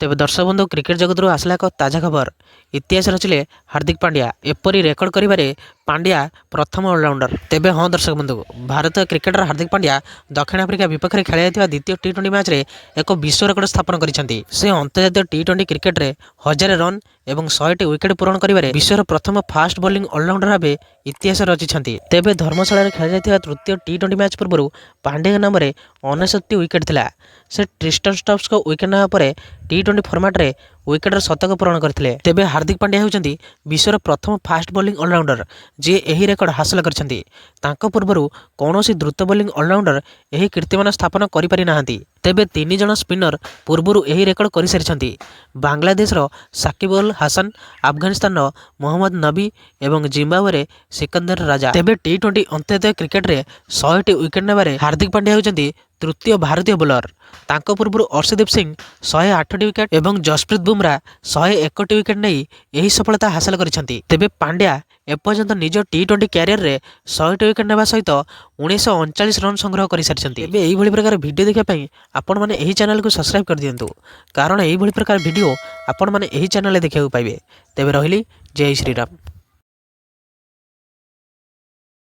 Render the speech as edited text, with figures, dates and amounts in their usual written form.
तेबे दर्शक बंधु क्रिकेट जगत आसला एक ताजा खबर। इतिहास रचिले हार्दिक पांड्या एपरी रेकर्ड करिबारे पांड्या प्रथम ऑलराउंडर। तेबे हाँ दर्शक बंधु, भारतीय क्रिकेटर हार्दिक पांड्या दक्षिण आफ्रिका विपक्ष में खेल द्वितीय टी20 मैच रे एक विश्व रेकर्ड स्थापन करिसेंती। से अंतर्जातीय टी20 क्रिकेट रे 1000 रन एवं 100 विकेट पूरण करिबारे विश्वर प्रथम फास्ट बॉलिंग ऑलराउंडर भाबे इतिहास रचिछंती। तेबे धर्मशाला खेल जायथिबा तृतीय टी20 मैच पूर्व पांड्या नाम रे 69 विकेट थिला। से ट्रिस्टन स्टब्स को विकेट नेबा परे टी20 फॉर्मेट रे विकेटर शतक पूरण करथिले। तेबे हार्दिक पांड्या हेउचंती विश्वर प्रथम फास्ट बॉलिंग ऑलराउंडर जे एही रेकर्ड हासिल करछंती। तांको पूर्वरु कौनसी द्रुत बॉलिंग ऑलराउंडर एही कीर्तिमान स्थापन करि पारि नाहंती। तेबे 3 जण स्पिनर पूर्वरु एही रेकर्ड करि सारिछंती। बांग्लादेश रो साकिब अल हासन, अफगानिस्तान रो मोहम्मद नबी एवं जिम्बाब्वे रे सिकंदर राजा। तेबे टी20 अंतर्जातीय क्रिकेट रे 100 विकेट नेबारे हार्दिक पांड्या हेउचंती तृतीय भारतीय बोलर। तांको पूर्वरु अर्शदीप सिंह 108 विकेट एवं जसप्रीत बुमरा 101 विकेट नहीं यही सफलता हासिल करिसेंती। तेबे पांड्या एपर्यंत निज टी20 कैरियर रे 100 विकेट नेबा सहित 1939 रन संग्रह कर सारिसेंती। तेबे एही भली प्रकार वीडियो देखिया पई आपण माने एही चैनल को सब्सक्राइब कर दियंतु, कारण एही भली प्रकार वीडियो आपण माने एही चैनल देखिया पाइबे। तेबे रहिली जय श्री राम।